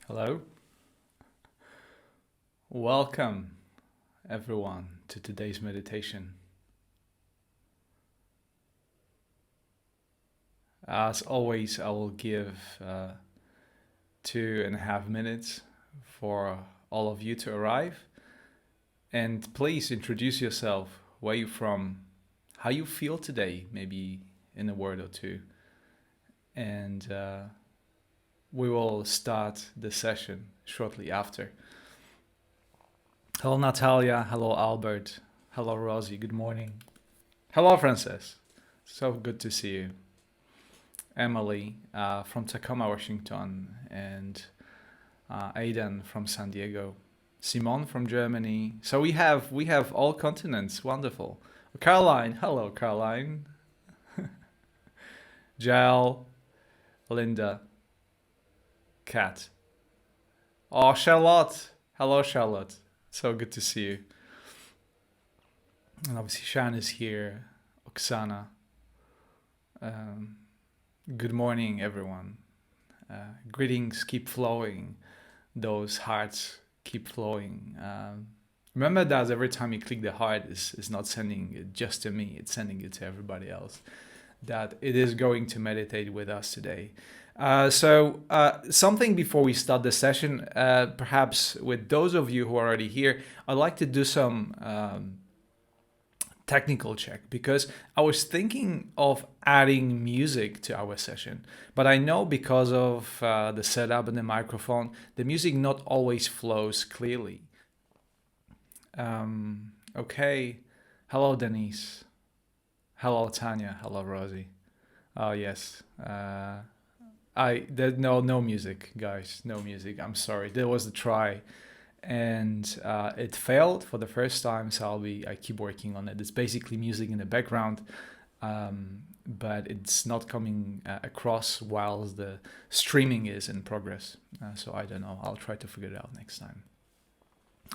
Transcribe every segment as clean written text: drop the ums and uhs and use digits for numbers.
Hello. Welcome, everyone, to today's meditation. As always, I will give 2.5 minutes for all of you to arrive. And please introduce yourself, where you're from, how you feel today, maybe in a word or two. And we will start the session shortly after. Hello, Natalia. Hello, Albert. Hello, Rosie. Good morning. Hello, Frances. So good to see you. Emily from Tacoma, Washington, and Aidan from San Diego. Simon from Germany. So we have all continents. Wonderful. Caroline. Hello, Caroline. Jael, Linda, Kat. Oh, Charlotte. Hello, Charlotte. So good to see you. And obviously Shan is here. Oksana. Good morning, everyone. Greetings keep flowing. Those hearts keep flowing. Remember that every time you click the heart, it's not sending it just to me, it's sending it to everybody else. That it is going to meditate with us today. So something before we start the session, perhaps with those of you who are already here, I'd like to do some technical check, because I was thinking of adding music to our session, but I know because of the setup and the microphone, the music not always flows clearly. Okay. Hello, Denise. Hello, Tanya. Hello, Rosie. Oh, yes. No music, guys. No music. I'm sorry. There was a try, and it failed for the first time. So I keep working on it. It's basically music in the background, but it's not coming across whilst the streaming is in progress. So I don't know. I'll try to figure it out next time.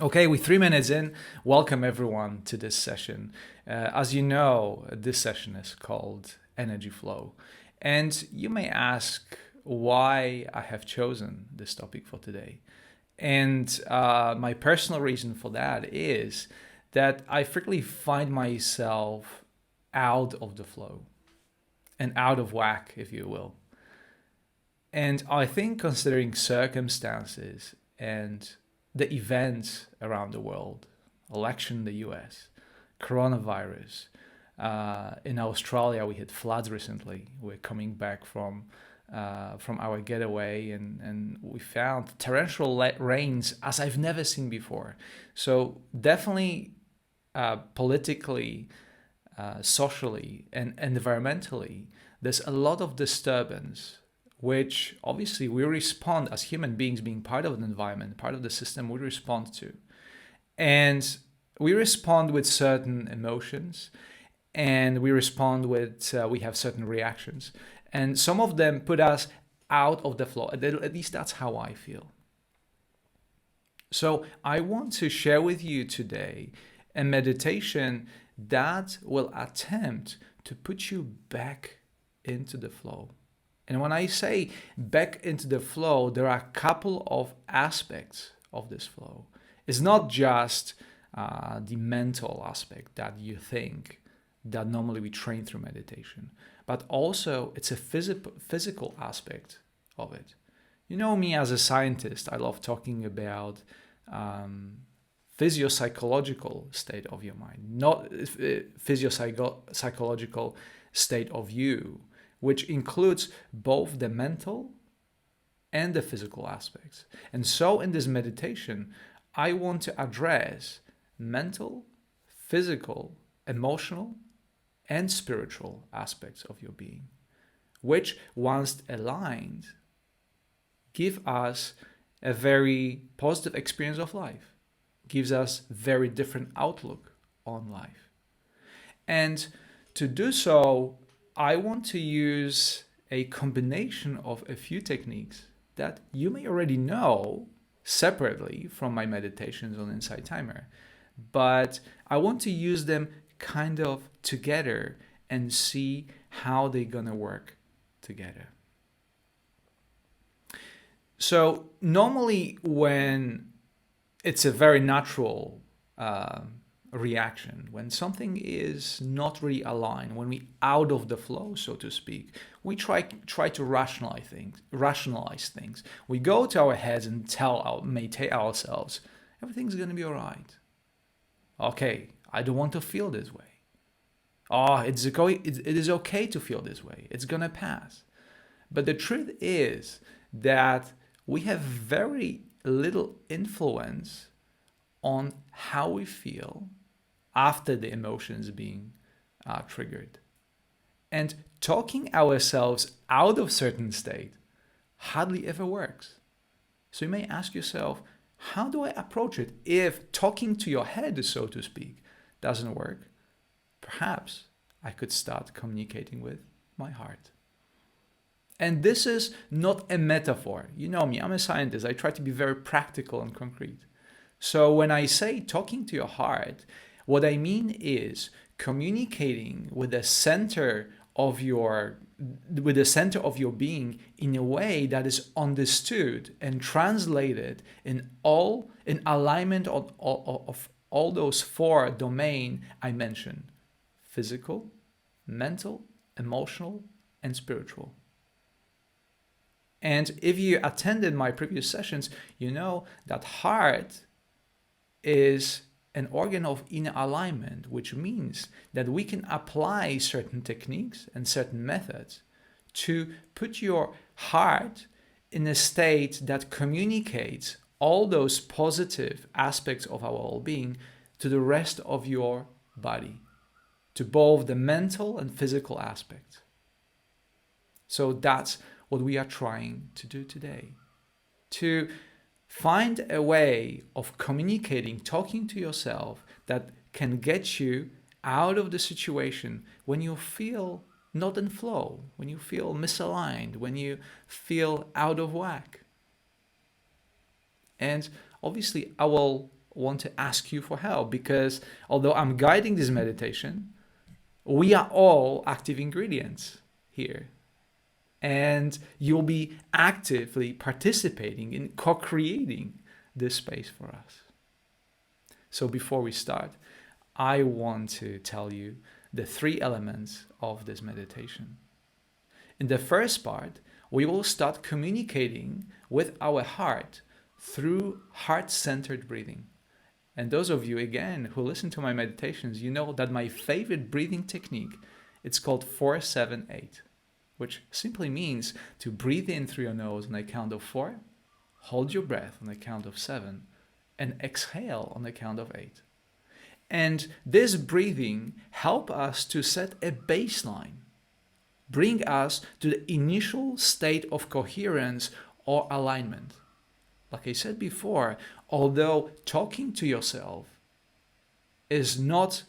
Okay, we're 3 minutes in. Welcome everyone to this session. As you know, this session is called Energy Flow. And you may ask why I have chosen this topic for today. And my personal reason for that is that I frequently find myself out of the flow and out of whack, if you will. And I think, considering circumstances and the events around the world, election in the US, coronavirus, in Australia we had floods recently. We're coming back from our getaway, and we found torrential rains as I've never seen before. So definitely politically, socially, and environmentally, there's a lot of disturbance, which obviously we respond as human beings, being part of an environment, part of the system, we respond to. And we respond with certain emotions, and we respond with, we have certain reactions. And some of them put us out of the flow. At least that's how I feel. So I want to share with you today a meditation that will attempt to put you back into the flow. And when I say back into the flow, there are a couple of aspects of this flow. It's not just the mental aspect that you think that normally we train through meditation, but also it's a physical aspect of it. You know me as a scientist, I love talking about physiopsychological state of your mind, not physiopsychological state of you, which includes both the mental and the physical aspects. And so in this meditation, I want to address mental, physical, emotional, and spiritual aspects of your being, which, once aligned, give us a very positive experience of life, gives us very different outlook on life. And to do so, I want to use a combination of a few techniques that you may already know separately from my meditations on Insight Timer, but I want to use them kind of together and see how they're gonna work together. So normally when it's a very natural reaction, when something is not really aligned, when we out of the flow, so to speak, we try to rationalize things. We go to our heads and may tell ourselves everything's going to be all right. Okay, I don't want to feel this way. Oh, it is okay to feel this way. It's gonna pass. But the truth is that we have very little influence on how we feel after the emotions being triggered. And talking ourselves out of certain state hardly ever works. So you may ask yourself, how do I approach it if talking to your head, so to speak, doesn't work? Perhaps I could start communicating with my heart. And this is not a metaphor. You know me, I'm a scientist. I try to be very practical and concrete. So when I say talking to your heart, what I mean is communicating with the center of your being in a way that is understood and translated in alignment of all those four domains I mentioned: physical, mental, emotional, and spiritual. And if you attended my previous sessions, you know that heart is an organ of inner alignment, which means that we can apply certain techniques and certain methods to put your heart in a state that communicates all those positive aspects of our well-being to the rest of your body, to both the mental and physical aspects. So that's what we are trying to do today, to find a way of communicating, talking to yourself that can get you out of the situation when you feel not in flow, when you feel misaligned, when you feel out of whack. And obviously, I will want to ask you for help, because although I'm guiding this meditation, we are all active ingredients here. And you'll be actively participating in co-creating this space for us. So before we start, I want to tell you the three elements of this meditation. In the first part, we will start communicating with our heart through heart-centered breathing. And those of you, again, who listen to my meditations, you know that my favorite breathing technique, it's called 4-7-8. Which simply means to breathe in through your nose on the count of 4, hold your breath on the count of 7, and exhale on the count of 8. And this breathing helps us to set a baseline, bring us to the initial state of coherence or alignment. Like I said before, although talking to yourself is not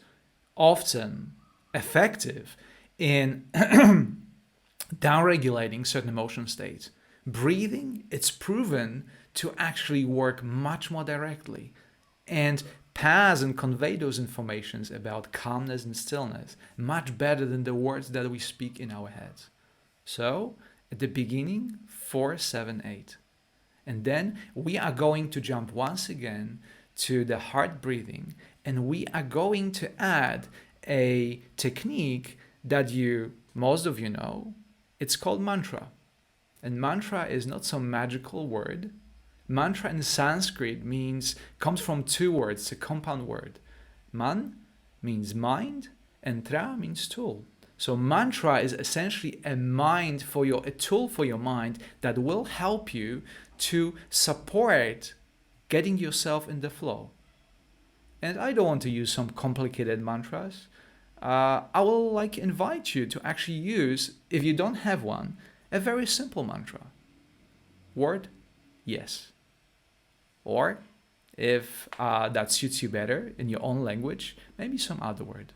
often effective in downregulating certain emotion states, breathing, it's proven to actually work much more directly and pass and convey those informations about calmness and stillness much better than the words that we speak in our heads. So at the beginning, 4-7-8. And then we are going to jump once again to the heart breathing, and we are going to add a technique that most of you know. It's called mantra. And mantra is not some magical word. Mantra in Sanskrit comes from two words, it's a compound word. Man means mind, and tra means tool. So mantra is essentially a tool for your mind that will help you to support getting yourself in the flow. And I don't want to use some complicated mantras. I will invite you to actually use, if you don't have one, a very simple mantra. Word, yes. Or if that suits you better in your own language, maybe some other word.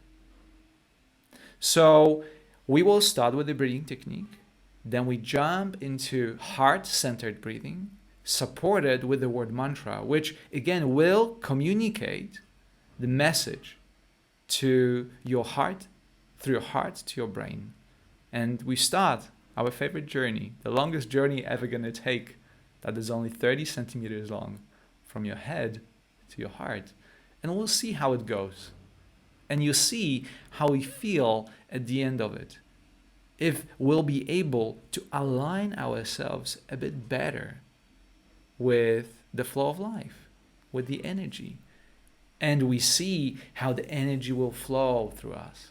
So we will start with the breathing technique. Then we jump into heart-centered breathing, supported with the word mantra, which again will communicate the message to your heart, through your heart to your brain. And we start our favorite journey, the longest journey ever gonna take, that is only 30 centimeters long from your head to your heart. And we'll see how it goes. And you'll see how we feel at the end of it. If we'll be able to align ourselves a bit better with the flow of life, with the energy. And we see how the energy will flow through us.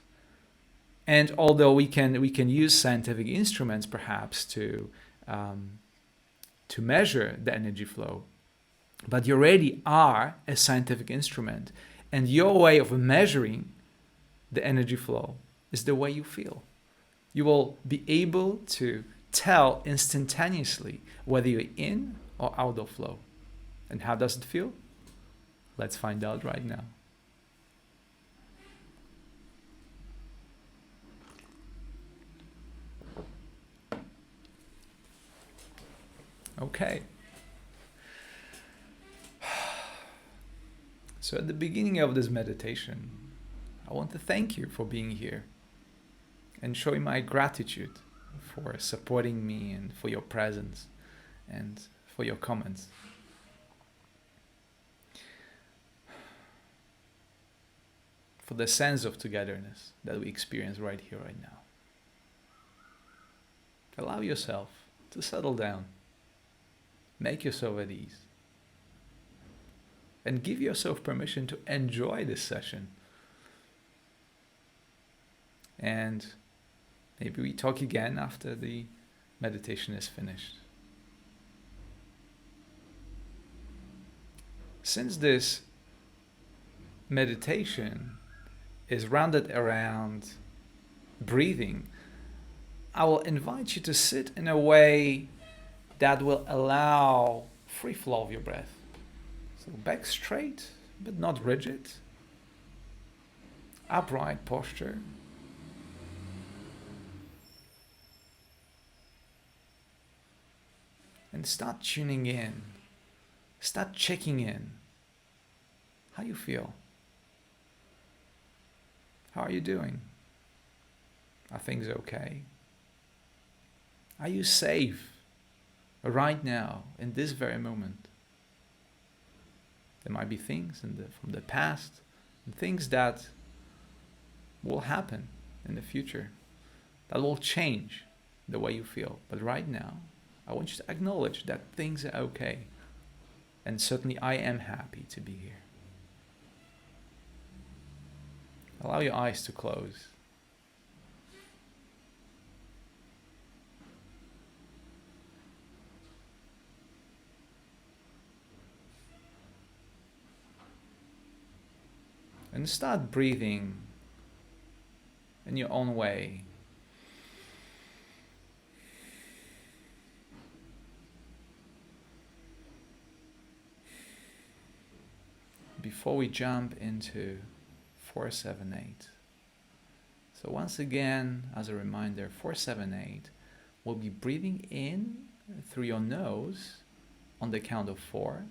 And although we can use scientific instruments perhaps to measure the energy flow, but you already are a scientific instrument, and your way of measuring the energy flow is the way you feel. You will be able to tell instantaneously whether you're in or out of flow. And how does it feel? Let's find out right now. Okay. So at the beginning of this meditation, I want to thank you for being here and showing my gratitude for supporting me and for your presence and for your comments. For the sense of togetherness that we experience right here, right now. Allow yourself to settle down. Make yourself at ease. And give yourself permission to enjoy this session. And maybe we talk again after the meditation is finished. Since this meditation is rounded around breathing, I will invite you to sit in a way that will allow free flow of your breath. So back straight, but not rigid. Upright posture. And start tuning in. Start checking in. How you feel? How are you doing? Are things okay? Are you safe right now, in this very moment? There might be things from the past, and things that will happen in the future that will change the way you feel. But right now, I want you to acknowledge that things are okay. And certainly I am happy to be here. Allow your eyes to close. And start breathing in your own way. Before we jump into 478. So once again, as a reminder, 478, we'll be breathing in through your nose on the count of 4,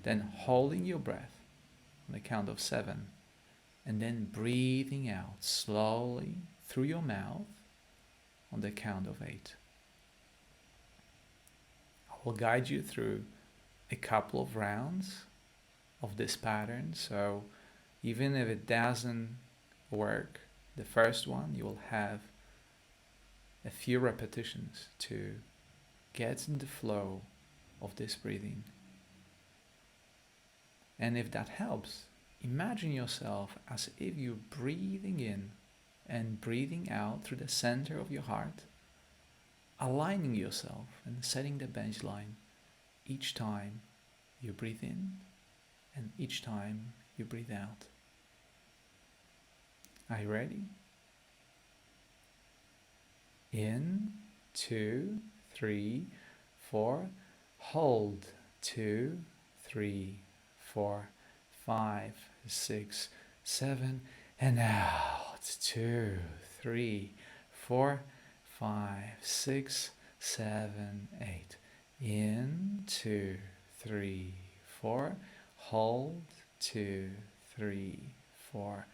then holding your breath on the count of 7, and then breathing out slowly through your mouth on the count of 8. I will guide you through a couple of rounds of this pattern, so even if it doesn't work, the first one, you will have a few repetitions to get in the flow of this breathing. And if that helps, imagine yourself as if you're breathing in and breathing out through the center of your heart, aligning yourself and setting the baseline each time you breathe in and each time you breathe out. Are you ready? In, 2, 3, 4. Hold, 2, 3, 4, 5, 6, 7. And out, 2, 3, 4, 5, 6, 7, 8. In, 2, 3, 4. Hold, 2, 3, 4,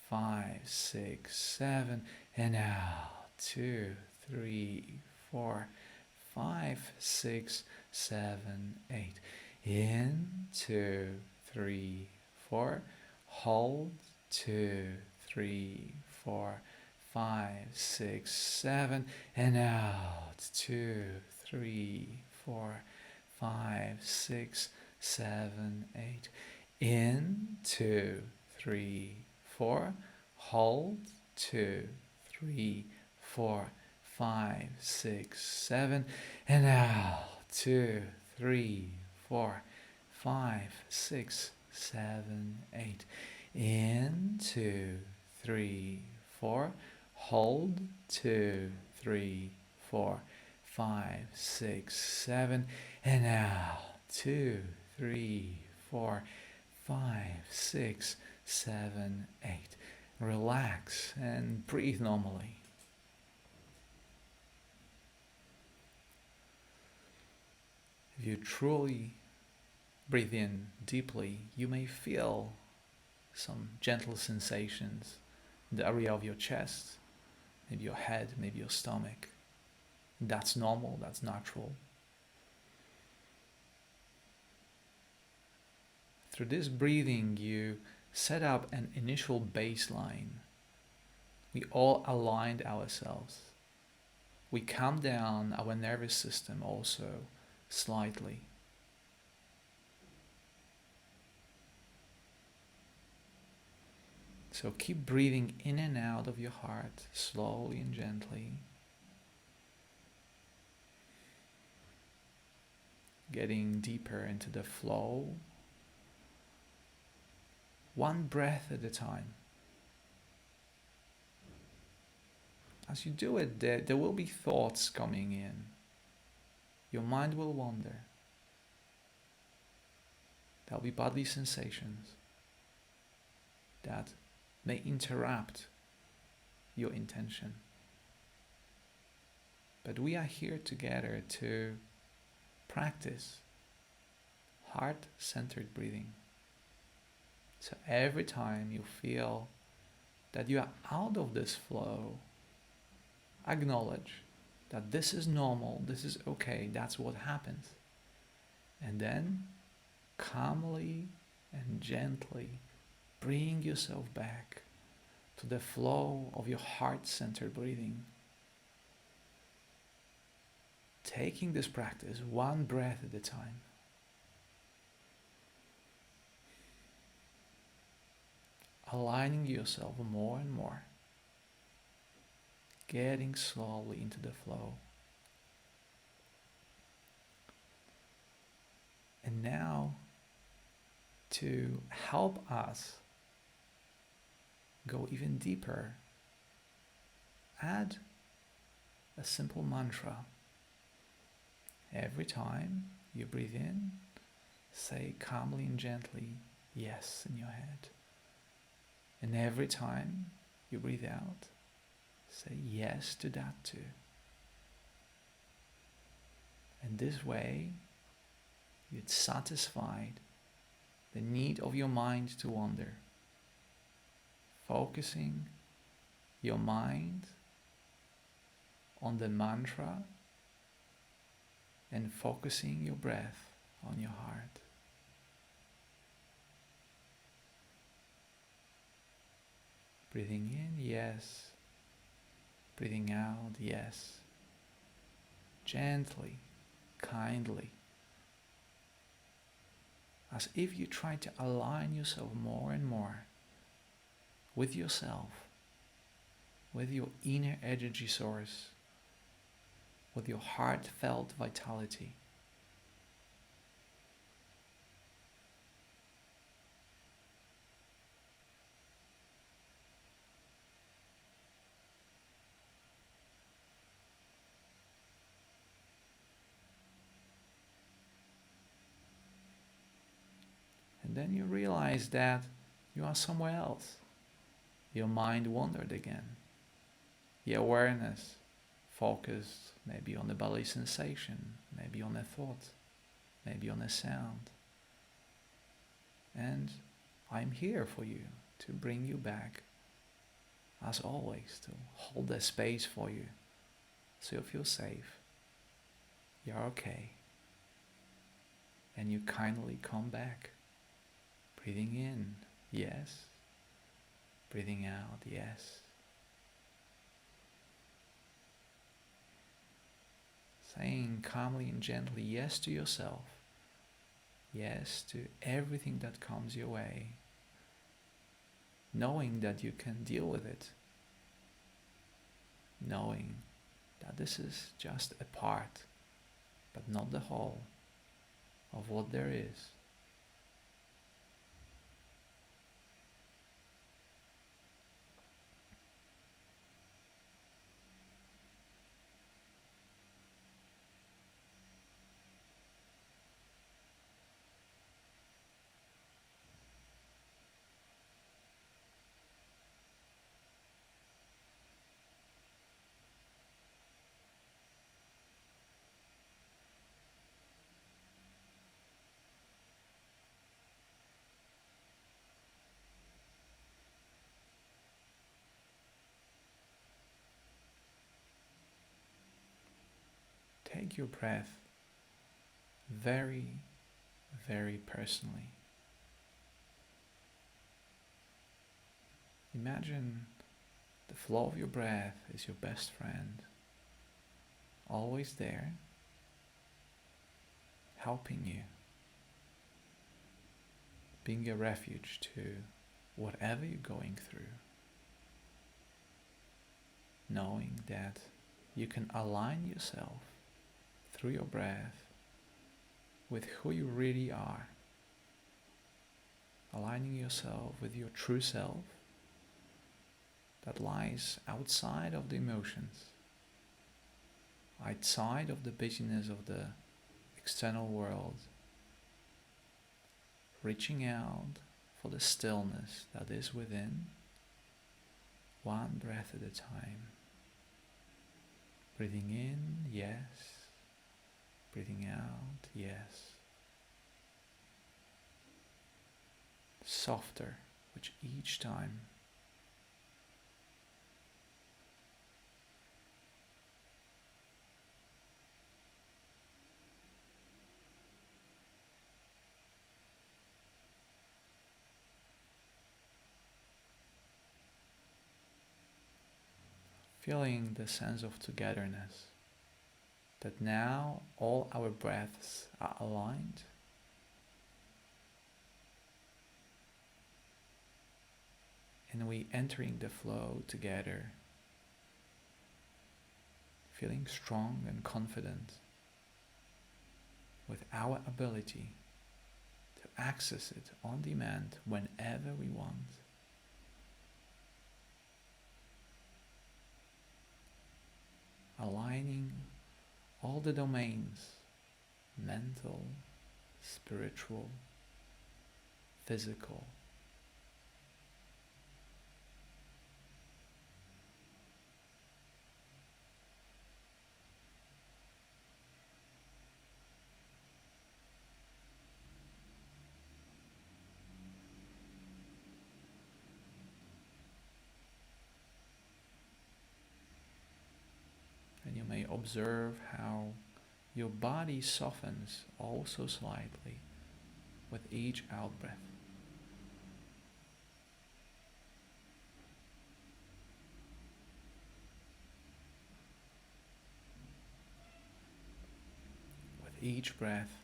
5, 6, 7. And out, 2, 3, 4, 5, 6, 7, 8. In, 2, 3, 4. Hold, 2, 3, 4, 5, 6, 7. And out, 2, 3, 4, 5, 6, 7, 8. In, 2, 3, 4. Hold, 2, 3, 4, 5, 6, 7. And out, 2, 3, 4, 5, 6, 7, 8. In, 2, 3, 4. Hold, 2, 3, 4, 5, 6, 7. And out, 2, 3, 4, 5, 6, 7, 8. Relax and breathe normally. If you truly breathe in deeply, you may feel some gentle sensations in the area of your chest, maybe your head, maybe your stomach. That's normal, that's natural. Through this breathing, you set up an initial baseline. We all aligned ourselves. We calm down our nervous system also slightly. So keep breathing in and out of your heart slowly and gently. Getting deeper into the flow. One breath at a time. As you do it, there will be thoughts coming in. Your mind will wander. There'll be bodily sensations that may interrupt your intention. But we are here together to practice heart-centered breathing. So every time you feel that you are out of this flow, acknowledge that this is normal, this is okay, that's what happens. And then calmly and gently bring yourself back to the flow of your heart-centered breathing. Taking this practice one breath at a time. Aligning yourself more and more. Getting slowly into the flow. And now, to help us go even deeper, add a simple mantra. Every time you breathe in, say calmly and gently, yes, in your head. And every time you breathe out, say yes to that too. And this way, you'd satisfied the need of your mind to wander, focusing your mind on the mantra and focusing your breath on your heart. Breathing in, yes. Breathing out, yes. Gently, kindly. As if you try to align yourself more and more with yourself, with your inner energy source, with your heartfelt vitality. And then you realize that you are somewhere else. Your mind wandered again. Your awareness focused maybe on the belly sensation, maybe on a thought, maybe on a sound. And I'm here for you to bring you back, as always, to hold that space for you so you feel safe. You're okay. And you kindly come back. Breathing in, yes. Breathing out, yes. Saying calmly and gently yes to yourself. Yes to everything that comes your way. Knowing that you can deal with it. Knowing that this is just a part, but not the whole, of what there is. Take your breath very, very personally. Imagine the flow of your breath is your best friend, always there, helping you, being a refuge to whatever you're going through, knowing that you can align yourself through your breath with who you really are, aligning yourself with your true self that lies outside of the emotions, outside of the busyness of the external world, reaching out for the stillness that is within, one breath at a time. Breathing in, yes. Breathing out, yes. Softer with each time. Feeling the sense of togetherness, that now all our breaths are aligned, and we entering the flow together, feeling strong and confident with our ability to access it on demand whenever we want. Aligning all the domains, mental, spiritual, physical, and you may observe how your body softens also slightly with each out-breath. With each breath,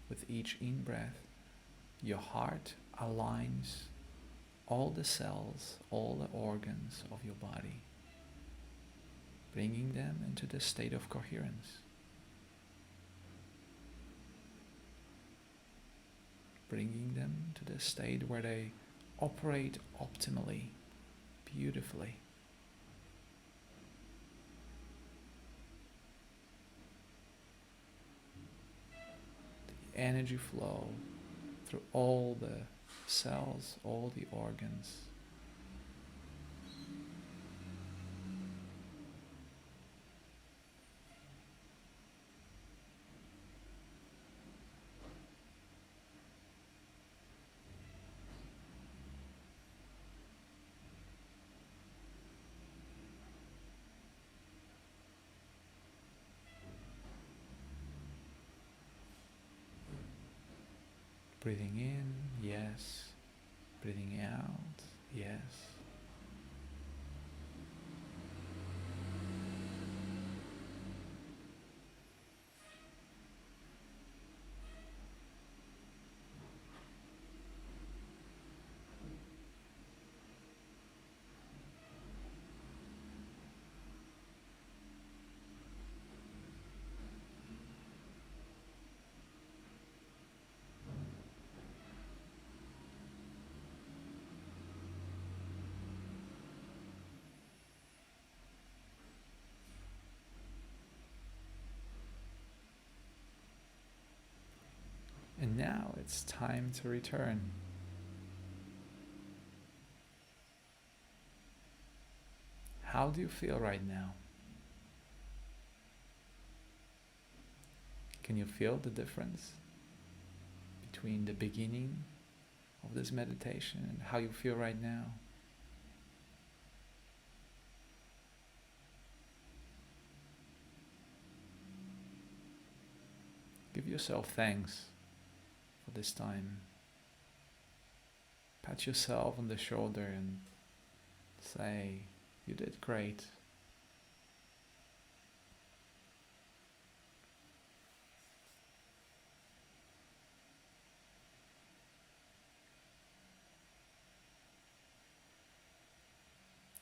with each in-breath, your heart aligns all the cells, all the organs of your body, bringing them into the state of coherence, bringing them to the state where they operate optimally, beautifully. The energy flow through all the cells, all the organs. Breathing in, yes. Breathing out, yes. And now it's time to return. How do you feel right now? Can you feel the difference between the beginning of this meditation and how you feel right now? Give yourself thanks for this time. Pat yourself on the shoulder and say, you did great.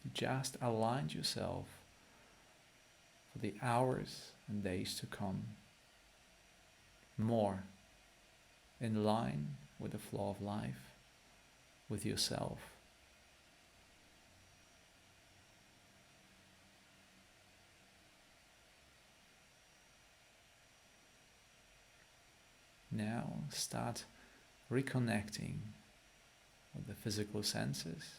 You just aligned yourself for the hours and days to come, more in line with the flow of life, with yourself. Now start reconnecting with the physical senses.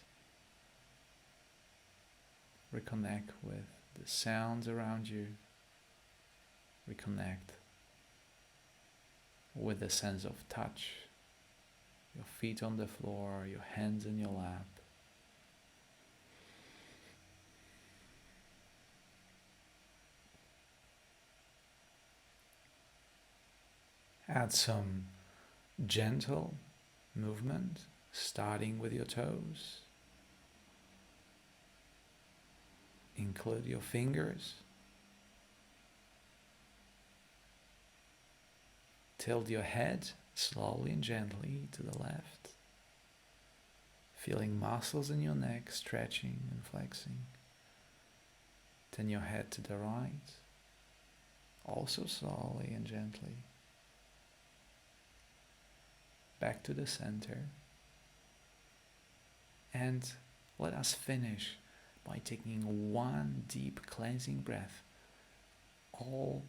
Reconnect with the sounds around you. Reconnect with the sense of touch. Your feet on the floor, your hands in your lap. Add some gentle movement, starting with your toes. Include your fingers. Tilt your head slowly and gently to the left, feeling muscles in your neck stretching and flexing. Turn your head to the right, also slowly and gently. Back to the center. And let us finish by taking one deep cleansing breath, all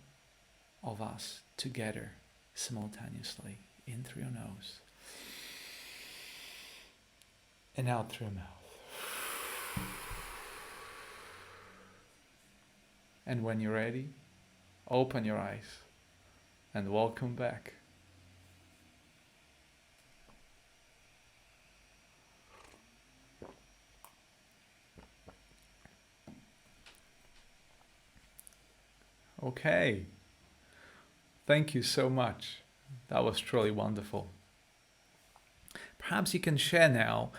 of us together simultaneously, in through your nose and out through your mouth. And when you're ready, open your eyes and welcome back. Okay, thank you so much. That was truly wonderful. Perhaps you can share now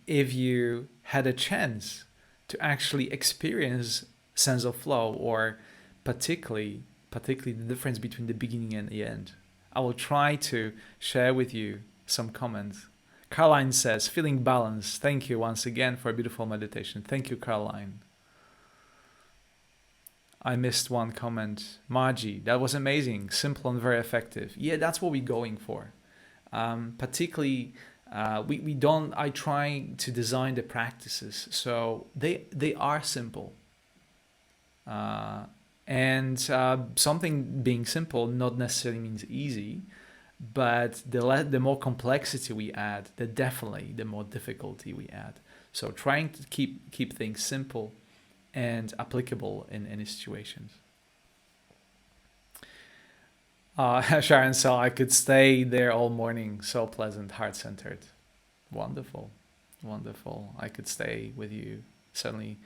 if you had a chance to actually experience sense of flow, or particularly the difference between the beginning and the end. I will try to share with you some comments. Caroline says, feeling balanced. Thank you once again for a beautiful meditation. Thank you, Caroline. I missed one comment. Margie, that was amazing. Simple and very effective. Yeah, that's what we're going for. Particularly, I try to design the practices so they are simple. And something being simple not necessarily means easy, but the more complexity we add, the more difficulty we add. So trying to keep things simple and applicable in any situations. Sharon said, I could stay there all morning. So pleasant, heart-centered. Wonderful, wonderful. I could stay with you certainly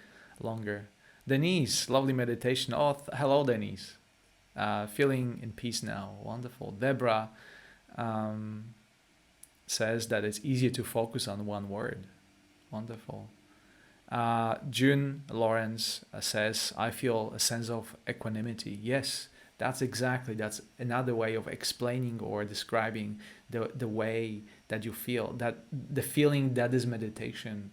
longer. Denise, lovely meditation. Oh, hello, Denise. Feeling in peace now. Wonderful. Deborah, says that it's easier to focus on one word. Wonderful. June Lawrence says, I feel a sense of equanimity. Yes, that's another way of explaining or describing the way that you feel, that the feeling that this meditation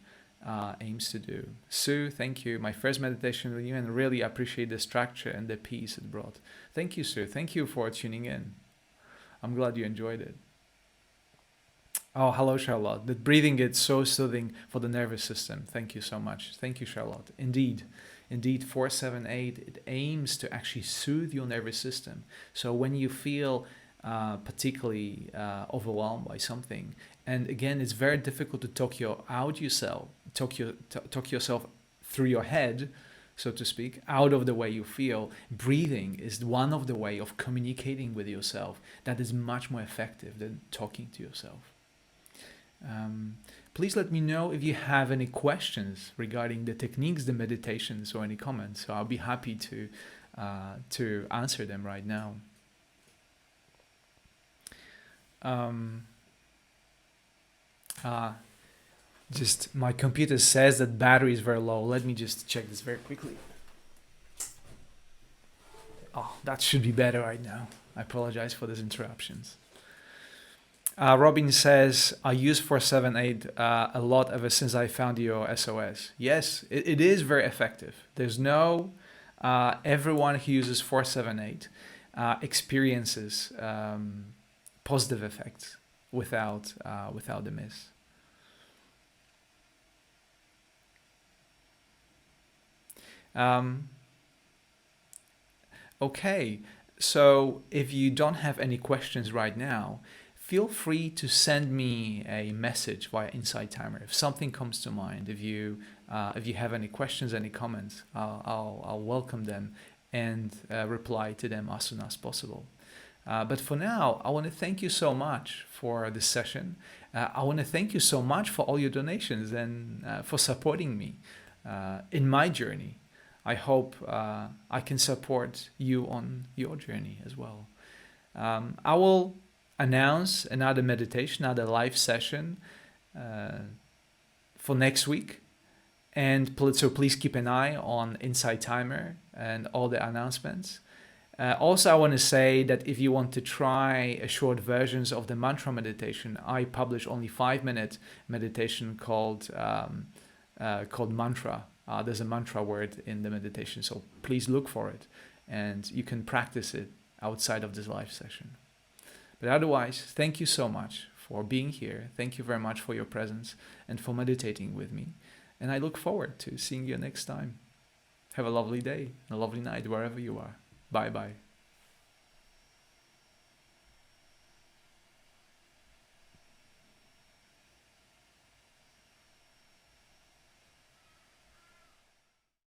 aims to do. Sue, thank you. My first meditation with you, and really appreciate the structure and the peace it brought. Thank you, Sue. Thank you for tuning in. I'm glad you enjoyed it. Oh, hello, Charlotte. The breathing is so soothing for the nervous system. Thank you so much. Thank you, Charlotte. Indeed, 478, it aims to actually soothe your nervous system. So when you feel particularly overwhelmed by something, and again, it's very difficult to talk yourself through your head, so to speak, out of the way you feel. Breathing is one of the way of communicating with yourself that is much more effective than talking to yourself. Please let me know if you have any questions regarding the techniques, the meditations, or any comments. So I'll be happy to answer them right now. Just my computer says that battery is very low. Let me just check this very quickly. Oh, that should be better right now. I apologize for these interruptions. Robin says, I use 478 a lot ever since I found your SOS. Yes, it is very effective. There's no, everyone who uses 478 experiences positive effects without the miss. Okay, so if you don't have any questions right now, feel free to send me a message via Insight Timer if something comes to mind. If you have any questions, any comments, I'll welcome them and reply to them as soon as possible. But for now, I want to thank you so much for this session. I want to thank you so much for all your donations and for supporting me in my journey. I hope I can support you on your journey as well. I will announce another meditation, another live session for next week. And so please keep an eye on Insight Timer and all the announcements. Also, I want to say that if you want to try a short versions of the mantra meditation, I publish only 5-minute meditation called mantra. There's a mantra word in the meditation, so please look for it, and you can practice it outside of this live session. But otherwise, thank you so much for being here. Thank you very much for your presence and for meditating with me. And I look forward to seeing you next time. Have a lovely day, a lovely night, wherever you are. Bye-bye.